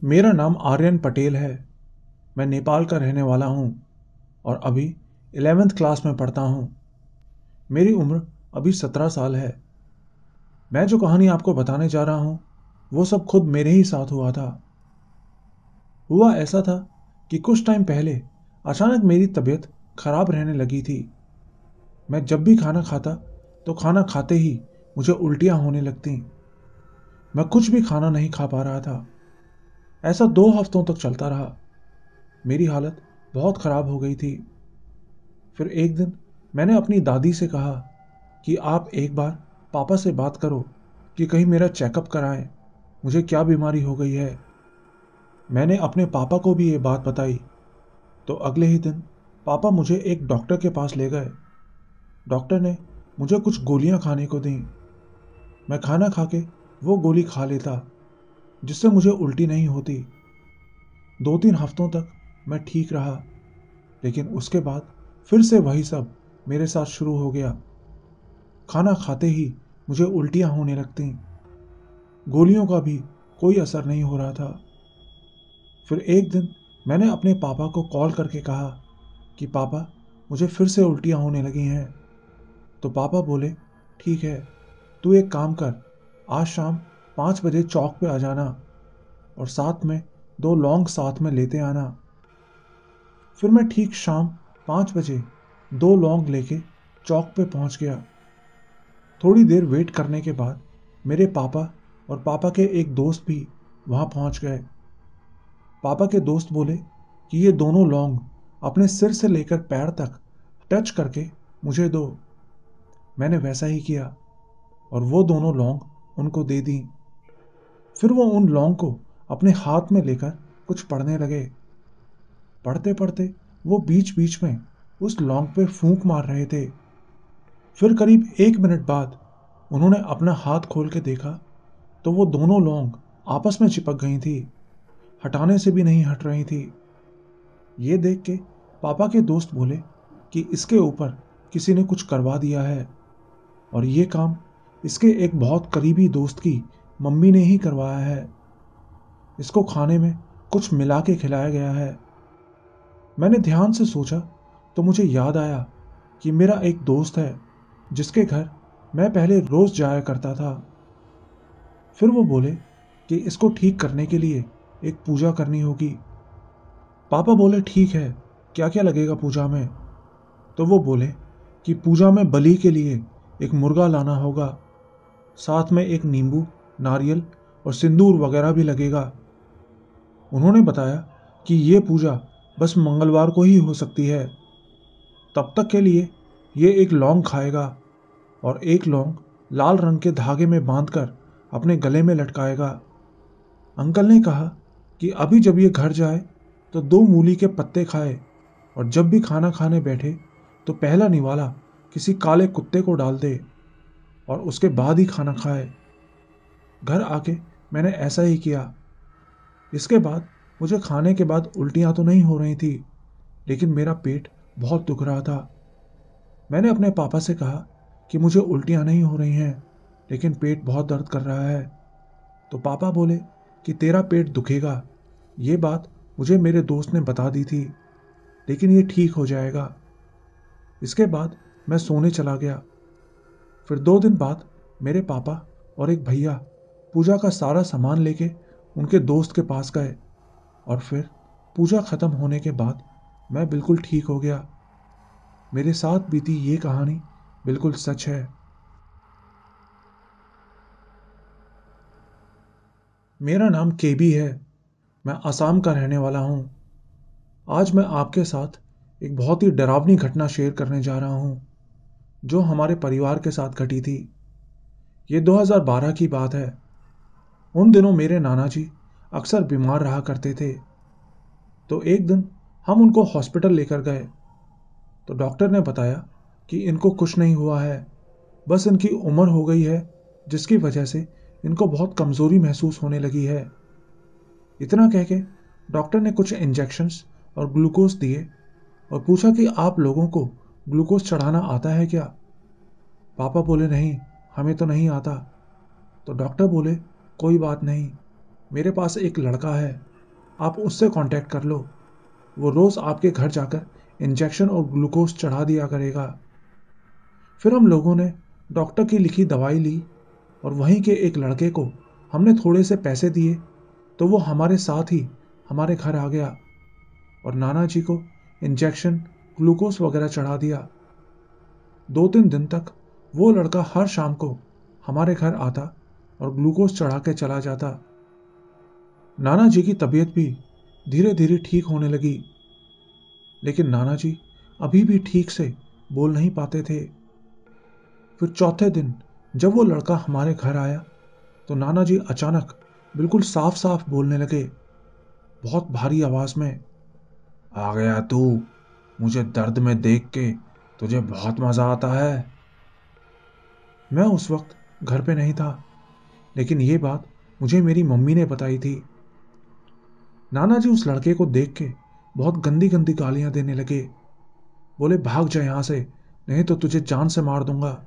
मेरा नाम आर्यन पटेल है। मैं नेपाल का रहने वाला हूँ और अभी 11th क्लास में पढ़ता हूँ। मेरी उम्र अभी 17 साल है। मैं जो कहानी आपको बताने जा रहा हूँ वो सब खुद मेरे ही साथ हुआ था। हुआ ऐसा था कि कुछ टाइम पहले अचानक मेरी तबीयत खराब रहने लगी थी। मैं जब भी खाना खाता तो खाना खाते ही मुझे उल्टियाँ होने लगती। मैं कुछ भी खाना नहीं खा पा रहा था। ऐसा 2 हफ्तों तक चलता रहा। मेरी हालत बहुत खराब हो गई थी। फिर एक दिन मैंने अपनी दादी से कहा कि आप एक बार पापा से बात करो कि कहीं मेरा चेकअप कराएं, मुझे क्या बीमारी हो गई है। मैंने अपने पापा को भी ये बात बताई तो अगले ही दिन पापा मुझे एक डॉक्टर के पास ले गए। डॉक्टर ने मुझे कुछ गोलियां खाने को दी। मैं खाना खा के वो गोली खा लेता जिससे मुझे उल्टी नहीं होती। 2-3 हफ्तों तक मैं ठीक रहा, लेकिन उसके बाद फिर से वही सब मेरे साथ शुरू हो गया। खाना खाते ही मुझे उल्टियां होने लगती। गोलियों का भी कोई असर नहीं हो रहा था। फिर एक दिन मैंने अपने पापा को कॉल करके कहा कि पापा, मुझे फिर से उल्टियां होने लगी हैं। तो पापा बोले, ठीक है, तू एक काम कर, आज शाम 5 बजे चौक पे आ जाना और साथ में 2 लौंग साथ में लेते आना। फिर मैं ठीक शाम 5 बजे 2 लौंग लेके चौक पे पहुंच गया। थोड़ी देर वेट करने के बाद मेरे पापा और पापा के एक दोस्त भी वहां पहुंच गए। पापा के दोस्त बोले कि ये दोनों लौंग अपने सिर से लेकर पैर तक टच करके मुझे दो। मैंने वैसा ही किया और वो दोनों लौंग उनको दे दी। फिर वो उन लौंग को अपने हाथ में लेकर कुछ पढ़ने लगे। पढ़ते पढ़ते वो बीच बीच में उस लौंग पे फूंक मार रहे थे। फिर करीब 1 मिनट बाद उन्होंने अपना हाथ खोल के देखा तो वो दोनों लौंग आपस में चिपक गई थी, हटाने से भी नहीं हट रही थी। ये देख के पापा के दोस्त बोले कि इसके ऊपर किसी ने कुछ करवा दिया है और ये काम इसके एक बहुत करीबी दोस्त की मम्मी ने ही करवाया है। इसको खाने में कुछ मिला के खिलाया गया है। मैंने ध्यान से सोचा तो मुझे याद आया कि मेरा एक दोस्त है जिसके घर मैं पहले रोज जाया करता था। फिर वो बोले कि इसको ठीक करने के लिए एक पूजा करनी होगी। पापा बोले, ठीक है, क्या क्या लगेगा पूजा में। तो वो बोले कि पूजा में बलि के लिए एक मुर्गा लाना होगा, साथ में एक नींबू, नारियल और सिंदूर वगैरह भी लगेगा। उन्होंने बताया कि ये पूजा बस मंगलवार को ही हो सकती है। तब तक के लिए ये एक लौंग खाएगा और एक लौंग लाल रंग के धागे में बांधकर अपने गले में लटकाएगा। अंकल ने कहा कि अभी जब ये घर जाए तो 2 मूली के पत्ते खाए और जब भी खाना खाने बैठे तो पहला निवाला किसी काले कुत्ते को डाल दे और उसके बाद ही खाना खाए। घर आके मैंने ऐसा ही किया। इसके बाद मुझे खाने के बाद उल्टियां तो नहीं हो रही थी, लेकिन मेरा पेट बहुत दुख रहा था। मैंने अपने पापा से कहा कि मुझे उल्टियां नहीं हो रही हैं, लेकिन पेट बहुत दर्द कर रहा है। तो पापा बोले कि तेरा पेट दुखेगा, ये बात मुझे मेरे दोस्त ने बता दी थी, लेकिन ये ठीक हो जाएगा। इसके बाद मैं सोने चला गया। फिर 2 दिन बाद मेरे पापा और एक भैया पूजा का सारा सामान लेके उनके दोस्त के पास गए और फिर पूजा खत्म होने के बाद मैं बिल्कुल ठीक हो गया। मेरे साथ बीती ये कहानी बिल्कुल सच है। मेरा नाम केबी है। मैं असम का रहने वाला हूँ। आज मैं आपके साथ एक बहुत ही डरावनी घटना शेयर करने जा रहा हूँ जो हमारे परिवार के साथ घटी थी। ये 2012 की बात है। उन दिनों मेरे नाना जी अक्सर बीमार रहा करते थे। तो एक दिन हम उनको हॉस्पिटल लेकर गए तो डॉक्टर ने बताया कि इनको कुछ नहीं हुआ है, बस इनकी उम्र हो गई है जिसकी वजह से इनको बहुत कमज़ोरी महसूस होने लगी है। इतना कह के डॉक्टर ने कुछ इंजेक्शंस और ग्लूकोज दिए और पूछा कि आप लोगों को ग्लूकोज चढ़ाना आता है क्या। पापा बोले, नहीं, हमें तो नहीं आता। तो डॉक्टर बोले, कोई बात नहीं, मेरे पास एक लड़का है, आप उससे कांटेक्ट कर लो, वो रोज़ आपके घर जाकर इंजेक्शन और ग्लूकोज चढ़ा दिया करेगा। फिर हम लोगों ने डॉक्टर की लिखी दवाई ली और वहीं के एक लड़के को हमने थोड़े से पैसे दिए तो वो हमारे साथ ही हमारे घर आ गया और नाना जी को इंजेक्शन ग्लूकोज वगैरह चढ़ा दिया। 2-3 दिन तक वो लड़का हर शाम को हमारे घर आता और ग्लूकोज चढ़ा के चला जाता। नाना जी की तबीयत भी धीरे धीरे ठीक होने लगी, लेकिन नाना जी अभी भी ठीक से बोल नहीं पाते थे। फिर चौथे दिन जब वो लड़का हमारे घर आया तो नाना जी अचानक बिल्कुल साफ साफ बोलने लगे, बहुत भारी आवाज में। आ गया तू, मुझे दर्द में देख के तुझे बहुत मजा आता है। मैं उस वक्त घर पे नहीं था, लेकिन ये बात मुझे मेरी मम्मी ने बताई थी। नाना जी उस लड़के को देख के बहुत गंदी गंदी गालियां देने लगे। बोले, भाग जा यहां से, नहीं तो तुझे जान से मार दूंगा।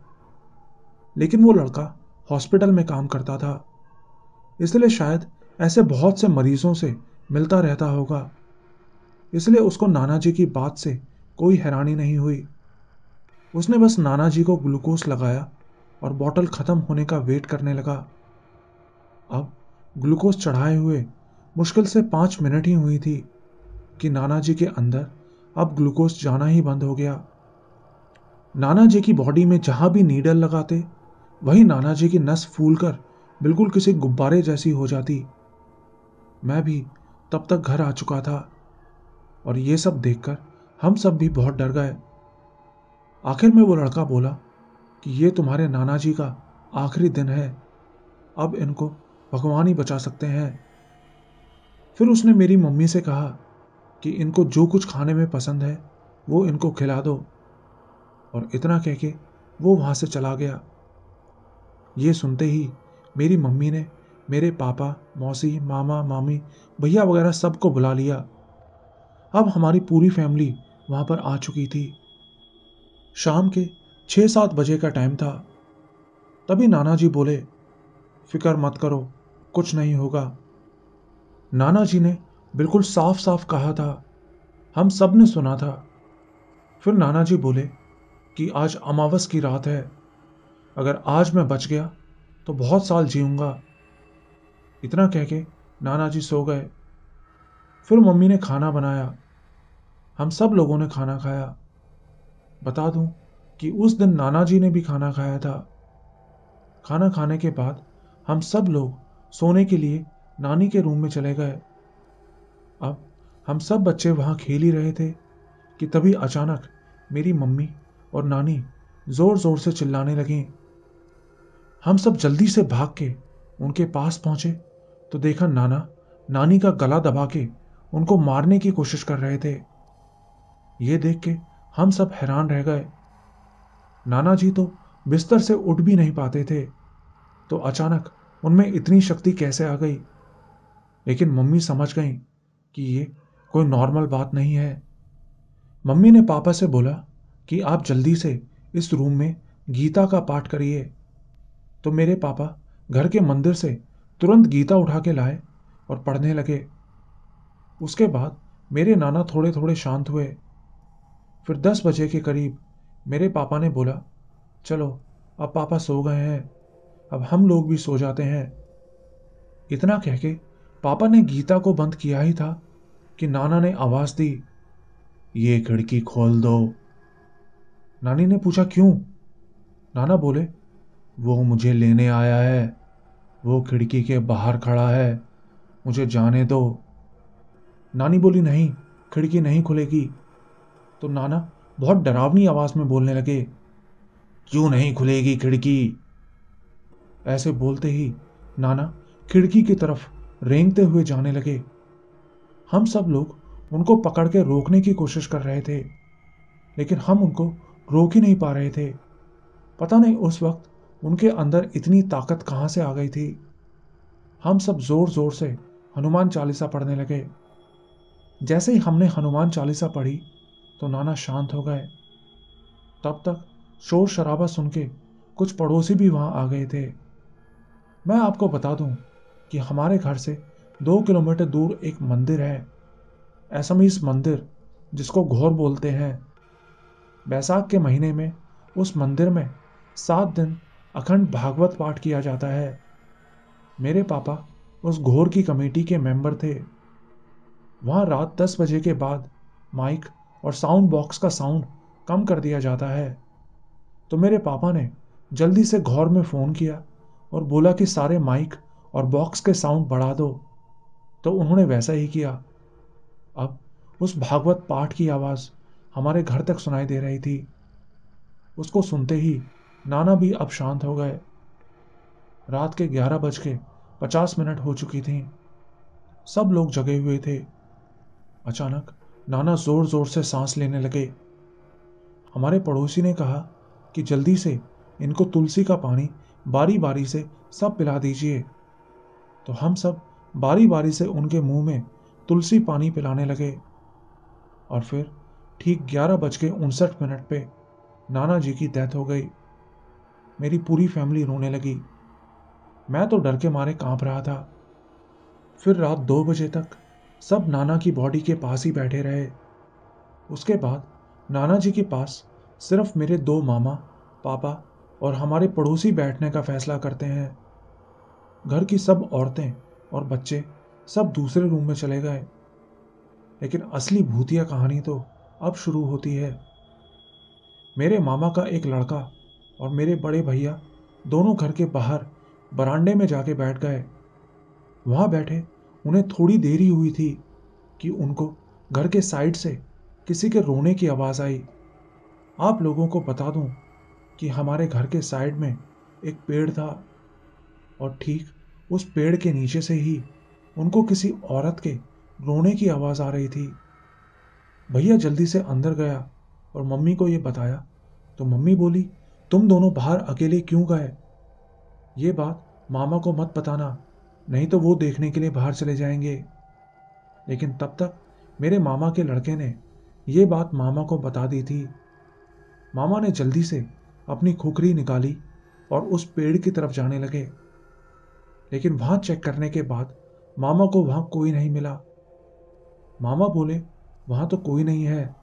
लेकिन वो लड़का हॉस्पिटल में काम करता था, इसलिए शायद ऐसे बहुत से मरीजों से मिलता रहता होगा, इसलिए उसको नाना जी की बात से कोई हैरानी नहीं हुई। उसने बस नाना जी को ग्लूकोज लगाया और बोतल खत्म होने का वेट करने लगा। अब ग्लूकोज चढ़ाए हुए मुश्किल से 5 मिनट ही हुई थी कि नाना जी के अंदर अब ग्लूकोज जाना ही बंद हो गया। नाना जी की बॉडी में जहां भी नीडल लगाते, वहीं नाना जी की नस फूलकर बिल्कुल किसी गुब्बारे जैसी हो जाती। मैं भी तब तक घर आ चुका था और ये सब देखकर हम सब भी बहुत डर गए। आखिर में वो लड़का बोला कि ये तुम्हारे नाना जी का आखिरी दिन है, अब इनको भगवान ही बचा सकते हैं। फिर उसने मेरी मम्मी से कहा कि इनको जो कुछ खाने में पसंद है वो इनको खिला दो, और इतना कह के वो वहां से चला गया। ये सुनते ही मेरी मम्मी ने मेरे पापा, मौसी, मामा, मामी, भैया वगैरह सबको बुला लिया। अब हमारी पूरी फैमिली वहां पर आ चुकी थी। शाम के 6-7 बजे का टाइम था। तभी नाना जी बोले, फिक्र मत करो, कुछ नहीं होगा। नाना जी ने बिल्कुल साफ साफ कहा था, हम सब ने सुना था। फिर नाना जी बोले कि आज अमावस की रात है, अगर आज मैं बच गया तो बहुत साल जीऊंगा। इतना कह के नाना जी सो गए। फिर मम्मी ने खाना बनाया, हम सब लोगों ने खाना खाया। बता दूं कि उस दिन नाना जी ने भी खाना खाया था। खाना खाने के बाद हम सब लोग सोने के लिए नानी के रूम में चले गए। अब हम सब बच्चे वहां खेल ही रहे थे कि तभी अचानक मेरी मम्मी और नानी जोर जोर से चिल्लाने लगी। हम सब जल्दी से भाग के उनके पास पहुंचे तो देखा नाना नानी का गला दबा के उनको मारने की कोशिश कर रहे थे। ये देख के हम सब हैरान रह गए। नाना जी तो बिस्तर से उठ भी नहीं पाते थे, तो अचानक उनमें इतनी शक्ति कैसे आ गई। लेकिन मम्मी समझ गई कि ये कोई नॉर्मल बात नहीं है। मम्मी ने पापा से बोला कि आप जल्दी से इस रूम में गीता का पाठ करिए। तो मेरे पापा घर के मंदिर से तुरंत गीता उठा के लाए और पढ़ने लगे। उसके बाद मेरे नाना थोड़े थोड़े शांत हुए। फिर 10 बजे के करीब मेरे पापा ने बोला, चलो अब पापा सो गए हैं, अब हम लोग भी सो जाते हैं। इतना कह के पापा ने गीता को बंद किया ही था कि नाना ने आवाज दी, ये खिड़की खोल दो। नानी ने पूछा, क्यों? नाना बोले, वो मुझे लेने आया है, वो खिड़की के बाहर खड़ा है, मुझे जाने दो। नानी बोली, नहीं, खिड़की नहीं खुलेगी। तो नाना बहुत डरावनी आवाज में बोलने लगे, क्यों नहीं खुलेगी खिड़की? ऐसे बोलते ही नाना खिड़की की तरफ रेंगते हुए जाने लगे। हम सब लोग उनको पकड़ के रोकने की कोशिश कर रहे थे, लेकिन हम उनको रोक ही नहीं पा रहे थे। पता नहीं उस वक्त उनके अंदर इतनी ताकत कहां से आ गई थी। हम सब जोर जोर से हनुमान चालीसा पढ़ने लगे। जैसे ही हमने हनुमान चालीसा पढ़ी तो नाना शांत हो गए। तब तक शोर शराबा सुन के कुछ पड़ोसी भी वहां आ गए थे। मैं आपको बता दूं कि हमारे घर से 2 किलोमीटर दूर एक मंदिर है, ऐसमीस मंदिर, जिसको घोर बोलते हैं। बैसाख के महीने में उस मंदिर में 7 दिन अखंड भागवत पाठ किया जाता है। मेरे पापा उस घोर की कमेटी के मेंबर थे। वहां रात 10 बजे के बाद माइक और साउंड बॉक्स का साउंड कम कर दिया जाता है। तो मेरे पापा ने जल्दी से घोर में फ़ोन किया और बोला कि सारे माइक और बॉक्स के साउंड बढ़ा दो। तो उन्होंने वैसा ही किया। अब उस भागवत पाठ की आवाज़ हमारे घर तक सुनाई दे रही थी। उसको सुनते ही नाना भी अब शांत हो गए। रात के 11 बज के 50 मिनट हो चुकी थी। सब लोग जगे हुए थे। अचानक नाना जोर जोर से सांस लेने लगे। हमारे पड़ोसी ने कहा कि जल्दी से इनको तुलसी का पानी बारी बारी से सब पिला दीजिए। तो हम सब बारी बारी से उनके मुंह में तुलसी पानी पिलाने लगे। और फिर ठीक 11 बज के 59 मिनट पे नाना जी की डेथ हो गई। मेरी पूरी फैमिली रोने लगी। मैं तो डर के मारे कांप रहा था। फिर रात 2 बजे तक सब नाना की बॉडी के पास ही बैठे रहे। उसके बाद नाना जी के पास सिर्फ मेरे 2 मामा, पापा और हमारे पड़ोसी बैठने का फैसला करते हैं। घर की सब औरतें और बच्चे सब दूसरे रूम में चले गए। लेकिन असली भूतिया कहानी तो अब शुरू होती है। मेरे मामा का एक लड़का और मेरे बड़े भैया दोनों घर के बाहर बरामदे में जाके बैठ गए। वहां बैठे उन्हें थोड़ी देर ही हुई थी कि उनको घर के साइड से किसी के रोने की आवाज आई। आप लोगों को बता दूं कि हमारे घर के साइड में एक पेड़ था और ठीक उस पेड़ के नीचे से ही उनको किसी औरत के रोने की आवाज आ रही थी। भैया जल्दी से अंदर गया और मम्मी को यह बताया। तो मम्मी बोली, तुम दोनों बाहर अकेले क्यों गए? ये बात मामा को मत बताना, नहीं तो वो देखने के लिए बाहर चले जाएंगे। लेकिन तब तक मेरे मामा के लड़के ने यह बात मामा को बता दी थी। मामा ने जल्दी से अपनी खुखरी निकाली और उस पेड़ की तरफ जाने लगे। लेकिन वहां चेक करने के बाद मामा को वहां कोई नहीं मिला। मामा बोले, वहां तो कोई नहीं है।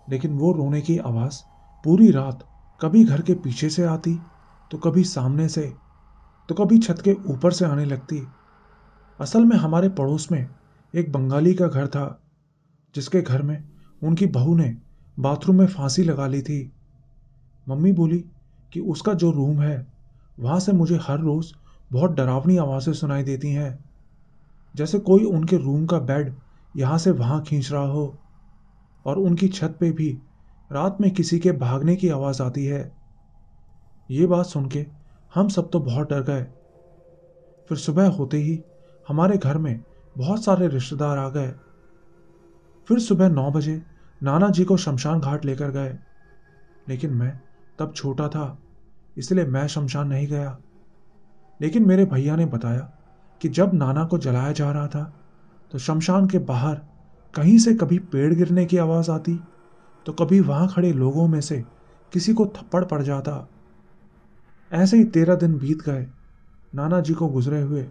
लेकिन वो रोने की आवाज पूरी रात कभी घर के पीछे से आती, तो कभी सामने से, तो कभी छत के ऊपर से आने लगती। असल में हमारे पड़ोस में एक बंगाली का घर था, जिसके घर में उनकी बहू ने बाथरूम में फांसी लगा ली थी। मम्मी बोली कि उसका जो रूम है वहां से मुझे हर रोज बहुत डरावनी आवाजें सुनाई देती हैं, जैसे कोई उनके रूम का बेड यहां से वहां खींच रहा हो। और उनकी छत पे भी रात में किसी के भागने की आवाज आती है। ये बात सुन के हम सब तो बहुत डर गए। फिर सुबह होते ही हमारे घर में बहुत सारे रिश्तेदार आ गए। फिर सुबह 9 बजे नाना जी को शमशान घाट लेकर गए। लेकिन मैं तब छोटा था, इसलिए मैं शमशान नहीं गया। लेकिन मेरे भैया ने बताया कि जब नाना को जलाया जा रहा था तो शमशान के बाहर कहीं से कभी पेड़ गिरने की आवाज आती, तो कभी वहां खड़े लोगों में से किसी को थप्पड़ पड़ जाता। ऐसे ही 13 दिन बीत गए नाना जी को गुजरे हुए।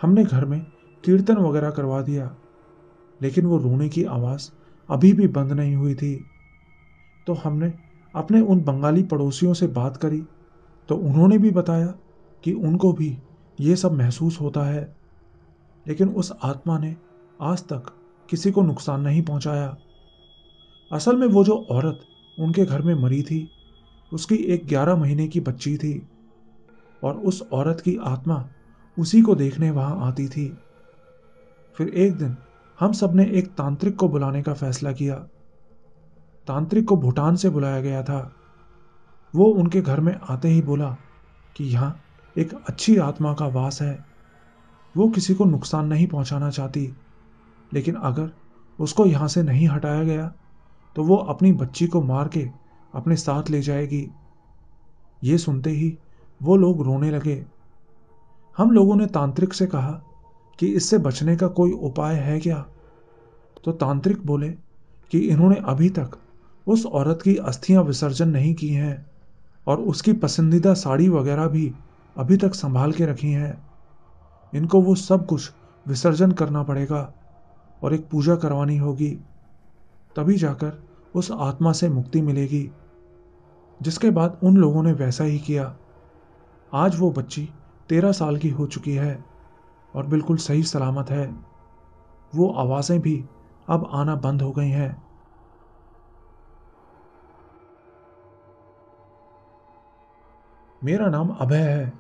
हमने घर में कीर्तन वगैरह करवा दिया, लेकिन वो रोने की आवाज अभी भी बंद नहीं हुई थी। तो हमने अपने उन बंगाली पड़ोसियों से बात करी, तो उन्होंने भी बताया कि उनको भी ये सब महसूस होता है। लेकिन उस आत्मा ने आज तक किसी को नुकसान नहीं पहुंचाया। असल में वो जो औरत उनके घर में मरी थी, उसकी एक 11 महीने की बच्ची थी और उस औरत की आत्मा उसी को देखने वहां आती थी। फिर एक दिन हम सब ने एक तांत्रिक को बुलाने का फैसला किया। तांत्रिक को भूटान से बुलाया गया था। वो उनके घर में आते ही बोला कि यहाँ एक अच्छी आत्मा का वास है। वो किसी को नुकसान नहीं पहुंचाना चाहती, लेकिन अगर उसको यहाँ से नहीं हटाया गया तो वो अपनी बच्ची को मार के अपने साथ ले जाएगी। ये सुनते ही वो लोग रोने लगे। हम लोगों ने तांत्रिक से कहा कि इससे बचने का कोई उपाय है क्या? तो तांत्रिक बोले कि इन्होंने अभी तक उस औरत की अस्थियां विसर्जन नहीं की हैं और उसकी पसंदीदा साड़ी वगैरह भी अभी तक संभाल के रखी हैं। इनको वो सब कुछ विसर्जन करना पड़ेगा और एक पूजा करवानी होगी, तभी जाकर उस आत्मा से मुक्ति मिलेगी। जिसके बाद उन लोगों ने वैसा ही किया। आज वो बच्ची 13 साल की हो चुकी है और बिल्कुल सही सलामत है। वो आवाज़ें भी अब आना बंद हो गई हैं। मेरा नाम अभय है।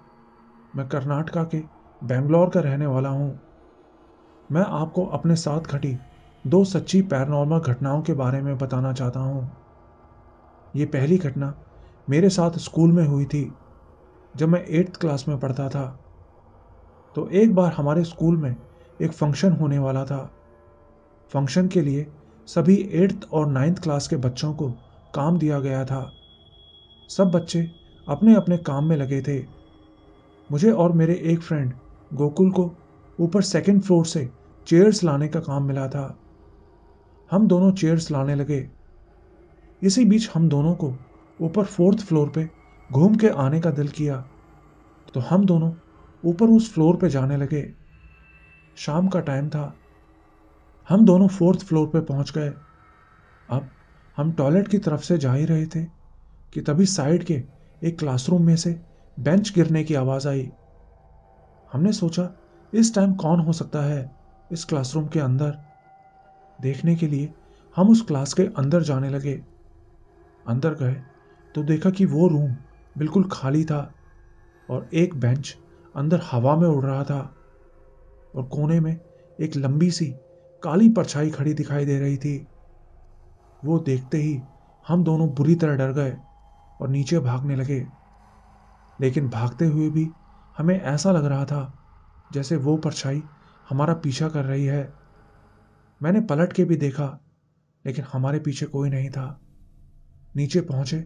मैं कर्नाटका के बेंगलोर का रहने वाला हूँ। मैं आपको अपने साथ घटी 2 सच्ची पैरानॉर्मल घटनाओं के बारे में बताना चाहता हूँ। ये पहली घटना मेरे साथ स्कूल में हुई थी, जब मैं 8th क्लास में पढ़ता था। तो एक बार हमारे स्कूल में एक फंक्शन होने वाला था। फंक्शन के लिए सभी 8th और 9th क्लास के बच्चों को काम दिया गया था। सब बच्चे अपने अपने काम में लगे थे। मुझे और मेरे एक फ्रेंड गोकुल को ऊपर 2nd फ्लोर से चेयर्स लाने का काम मिला था। हम दोनों चेयर्स लाने लगे। इसी बीच हम दोनों को ऊपर 4th फ्लोर पे घूम के आने का दिल किया, तो हम दोनों ऊपर उस फ्लोर पे जाने लगे। शाम का टाइम था। हम दोनों 4th फ्लोर पे पहुंच गए। अब हम टॉयलेट की तरफ से जा ही रहे थे कि तभी साइड के एक क्लासरूम में से बेंच गिरने की आवाज़ आई। हमने सोचा इस टाइम कौन हो सकता है इस क्लासरूम के अंदर। देखने के लिए हम उस क्लास के अंदर जाने लगे। अंदर गए तो देखा कि वो रूम बिल्कुल खाली था और एक बेंच अंदर हवा में उड़ रहा था और कोने में एक लंबी सी काली परछाई खड़ी दिखाई दे रही थी। वो देखते ही हम दोनों बुरी तरह डर गए और नीचे भागने लगे। लेकिन भागते हुए भी हमें ऐसा लग रहा था जैसे वो परछाई हमारा पीछा कर रही है। मैंने पलट के भी देखा, लेकिन हमारे पीछे कोई नहीं था। नीचे पहुंचे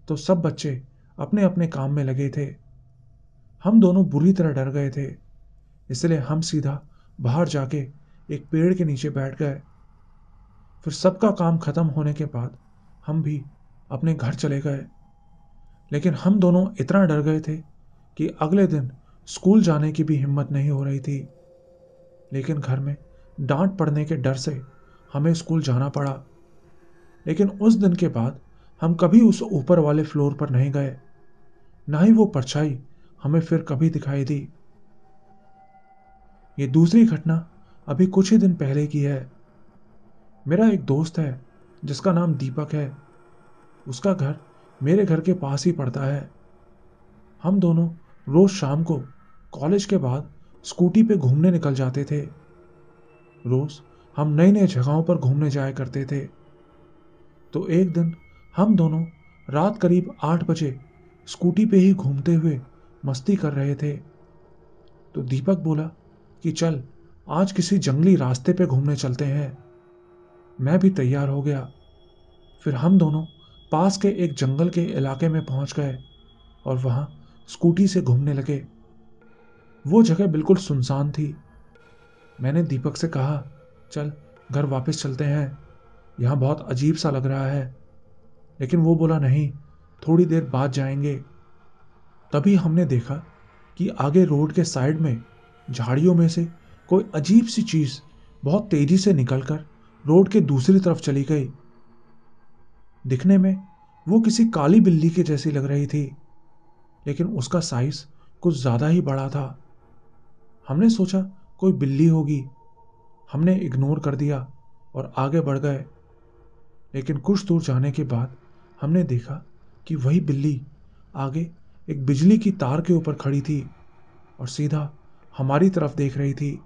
तो सब बच्चे अपने अपने काम में लगे थे। हम दोनों बुरी तरह डर गए थे, इसलिए हम सीधा बाहर जाके एक पेड़ के नीचे बैठ गए। फिर सबका काम खत्म होने के बाद हम भी अपने घर चले गए। लेकिन हम दोनों इतना डर गए थे कि अगले दिन स्कूल जाने की भी हिम्मत नहीं हो रही थी। लेकिन घर में डांट पड़ने के डर से हमें स्कूल जाना पड़ा। लेकिन उस दिन के बाद हम कभी उस ऊपर वाले फ्लोर पर नहीं गए, ना ही वो परछाई हमें फिर कभी दिखाई दी। ये दूसरी घटना अभी कुछ ही दिन पहले की है। मेरा एक दोस्त है जिसका नाम दीपक है। उसका घर मेरे घर के पास ही पड़ता है। हम दोनों रोज शाम को कॉलेज के बाद स्कूटी पे घूमने निकल जाते थे। रोज हम नई नई जगहों पर घूमने जाया करते थे। तो एक दिन हम दोनों रात करीब 8 बजे स्कूटी पे ही घूमते हुए मस्ती कर रहे थे। तो दीपक बोला कि चल आज किसी जंगली रास्ते पे घूमने चलते हैं। मैं भी तैयार हो गया। फिर हम दोनों पास के एक जंगल के इलाके में पहुंच गए और वहां स्कूटी से घूमने लगे। वो जगह बिल्कुल सुनसान थी। मैंने दीपक से कहा, चल घर वापस चलते हैं, यहाँ बहुत अजीब सा लग रहा है। लेकिन वो बोला नहीं, थोड़ी देर बाद जाएंगे। तभी हमने देखा कि आगे रोड के साइड में झाड़ियों में से कोई अजीब सी चीज बहुत तेजी से निकलकर रोड के दूसरी तरफ चली गई। दिखने में वो किसी काली बिल्ली के जैसी लग रही थी, लेकिन उसका साइज कुछ ज्यादा ही बड़ा था। हमने सोचा कोई बिल्ली होगी। हमने इग्नोर कर दिया और आगे बढ़ गए। लेकिन कुछ दूर जाने के बाद हमने देखा कि वही बिल्ली आगे एक बिजली की तार के ऊपर खड़ी थी और सीधा हमारी तरफ देख रही थी।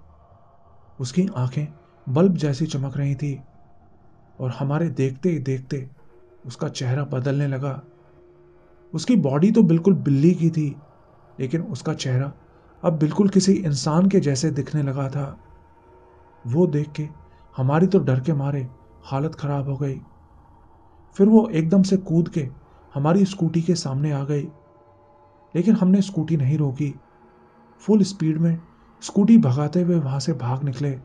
उसकी आंखें बल्ब जैसी चमक रही थी और हमारे देखते ही देखते उसका चेहरा बदलने लगा। उसकी बॉडी तो बिल्कुल बिल्ली की थी, लेकिन उसका चेहरा अब बिल्कुल किसी इंसान के जैसे दिखने लगा था। वो देख के हमारी तो डर के मारे हालत खराब हो गई। फिर वो एकदम से कूद के हमारी स्कूटी के सामने आ गई, लेकिन हमने स्कूटी नहीं रोकी। फुल स्पीड में स्कूटी भगाते हुए वहां से भाग निकले।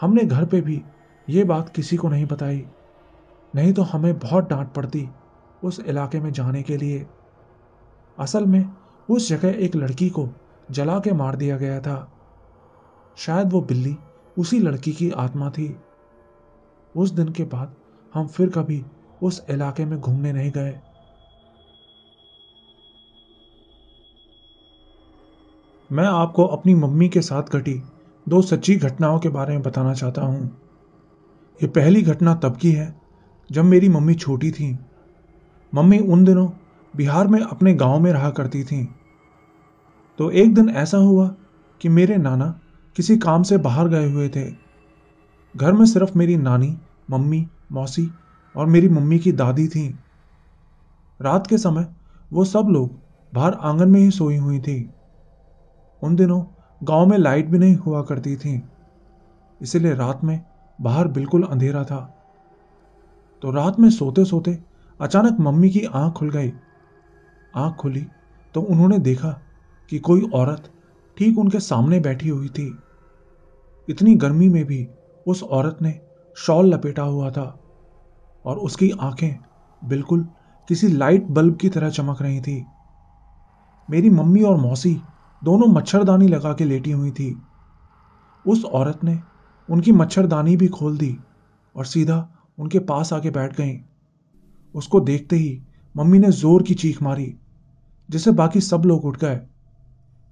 हमने घर पे भी ये बात किसी को नहीं बताई, नहीं तो हमें बहुत डांट पड़ती उस इलाके में जाने के लिए। असल में उस जगह एक लड़की को जला के मार दिया गया था। शायद वो बिल्ली उसी लड़की की आत्मा थी। उस दिन के बाद हम फिर कभी उस इलाके में घूमने नहीं गए। मैं आपको अपनी मम्मी के साथ घटी 2 सच्ची घटनाओं के बारे में बताना चाहता हूँ। ये पहली घटना तब की है जब मेरी मम्मी छोटी थी। मम्मी उन दिनों बिहार में अपने गांव में रहा करती थीं। तो एक दिन ऐसा हुआ कि मेरे नाना किसी काम से बाहर गए हुए थे। घर में सिर्फ मेरी नानी, मम्मी, मौसी और मेरी मम्मी की दादी थीं। रात के समय वो सब लोग बाहर आंगन में ही सोई हुई थी। उन दिनों गांव में लाइट भी नहीं हुआ करती थी, इसलिए रात में बाहर बिल्कुल अंधेरा था। तो रात में सोते सोते अचानक मम्मी की आंख खुल गई। आंख खुली तो उन्होंने देखा कि कोई औरत ठीक उनके सामने बैठी हुई थी। इतनी गर्मी में भी उस औरत ने शॉल लपेटा हुआ था और उसकी आंखें बिल्कुल किसी लाइट बल्ब की तरह चमक रही थी। मेरी मम्मी और मौसी दोनों मच्छरदानी लगा के लेटी हुई थी। उस औरत ने उनकी मच्छरदानी भी खोल दी और सीधा उनके पास आके बैठ गई। उसको देखते ही मम्मी ने जोर की चीख मारी, जिससे बाकी सब लोग उठ गए।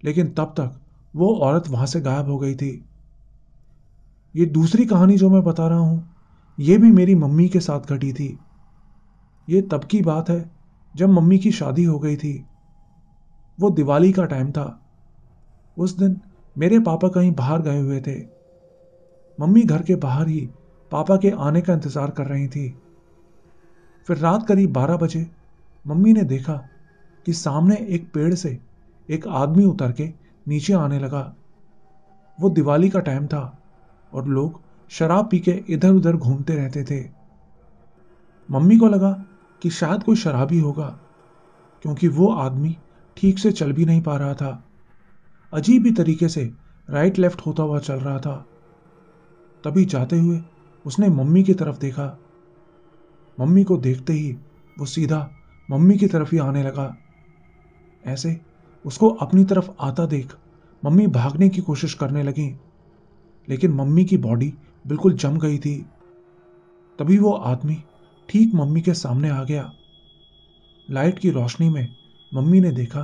लेकिन तब तक वो औरत वहां से गायब हो गई थी। ये दूसरी कहानी जो मैं बता रहा हूं, ये भी मेरी मम्मी के साथ घटी थी। ये तब की बात है जब मम्मी की शादी हो गई थी। वो दिवाली का टाइम था। उस दिन मेरे पापा कहीं बाहर गए हुए थे। मम्मी घर के बाहर ही पापा के आने का इंतजार कर रही थी। फिर रात करीब 12 बजे मम्मी ने देखा कि सामने एक पेड़ से एक आदमी उतर के नीचे आने लगा। वो दिवाली का टाइम था और लोग शराब पी के इधर उधर घूमते रहते थे। मम्मी को लगा कि शायद कोई शराबी होगा, क्योंकि वो आदमी ठीक से चल भी नहीं पा रहा था। अजीब ही तरीके से राइट लेफ्ट होता हुआ चल रहा था। तभी जाते हुए उसने मम्मी की तरफ देखा। मम्मी को देखते ही वो सीधा मम्मी की तरफ ही आने लगा। ऐसे उसको अपनी तरफ आता देख मम्मी भागने की कोशिश करने लगी, लेकिन मम्मी की बॉडी बिल्कुल जम गई थी। तभी वो आदमी ठीक मम्मी के सामने आ गया। लाइट की रोशनी में मम्मी ने देखा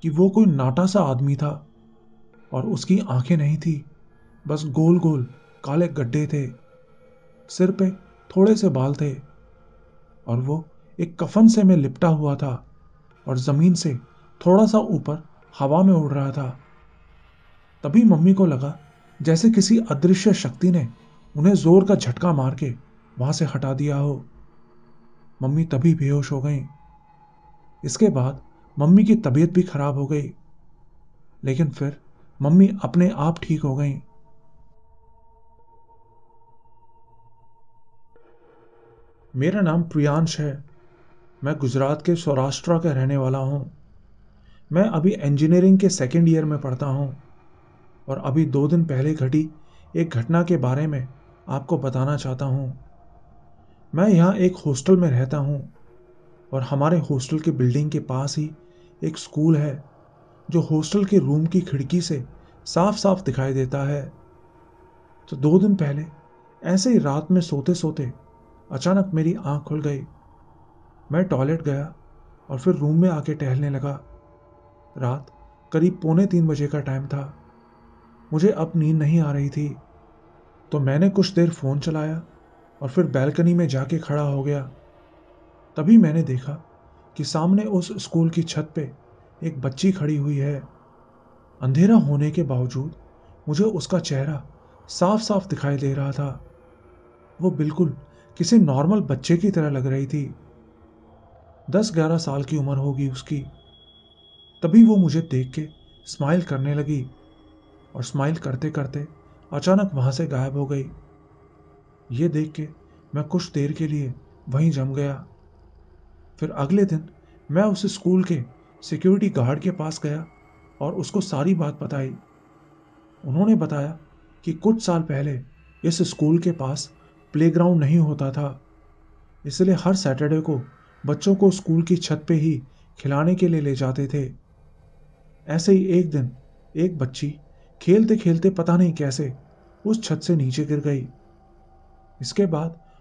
कि वो कोई नाटा सा आदमी था और उसकी आंखें नहीं थी, बस गोल गोल काले गड्ढे थे। सिर पे थोड़े से बाल थे और वो एक कफन से में लिपटा हुआ था और जमीन से थोड़ा सा ऊपर हवा में उड़ रहा था। तभी मम्मी को लगा जैसे किसी अदृश्य शक्ति ने उन्हें जोर का झटका मार के वहां से हटा दिया हो। मम्मी तभी बेहोश हो गई। इसके बाद मम्मी की तबीयत भी खराब हो गई, लेकिन फिर मम्मी अपने आप ठीक हो गई। मेरा नाम प्रियांश है। मैं गुजरात के सौराष्ट्र का रहने वाला हूँ। मैं अभी इंजीनियरिंग के सेकेंड ईयर में पढ़ता हूँ और अभी 2 दिन पहले घटी एक घटना के बारे में आपको बताना चाहता हूँ। मैं यहाँ एक हॉस्टल में रहता हूँ और हमारे हॉस्टल की बिल्डिंग के पास ही एक स्कूल है, जो हॉस्टल के रूम की खिड़की से साफ साफ दिखाई देता है। तो 2 दिन पहले ऐसे ही रात में सोते सोते अचानक मेरी आंख खुल गई। मैं टॉयलेट गया और फिर रूम में आके टहलने लगा। रात करीब पौने 3 बजे का टाइम था। मुझे अब नींद नहीं आ रही थी, तो मैंने कुछ देर फोन चलाया और फिर बैल्कनी में जाके खड़ा हो गया। तभी मैंने देखा कि सामने उस स्कूल की छत पे एक बच्ची खड़ी हुई है। अंधेरा होने के बावजूद मुझे उसका चेहरा साफ साफ दिखाई दे रहा था। वो बिल्कुल किसी नॉर्मल बच्चे की तरह लग रही थी। 10-11 साल की उम्र होगी उसकी। तभी वो मुझे देख के स्माइल करने लगी और स्माइल करते करते अचानक वहां से गायब हो गई। ये देख के मैं कुछ देर के लिए वहीं जम गया। फिर अगले दिन मैं उस स्कूल के सिक्योरिटी गार्ड के पास गया और उसको सारी बात बताई। उन्होंने बताया कि कुछ साल पहले इस स्कूल के पास प्लेग्राउंड नहीं होता था, इसलिए हर सैटरडे को बच्चों को स्कूल की छत पे ही खिलाने के लिए ले जाते थे। ऐसे ही एक दिन एक बच्ची खेलते खेलते पता नहीं कैसे उस छत से नीचे गिर गई। इसके बाद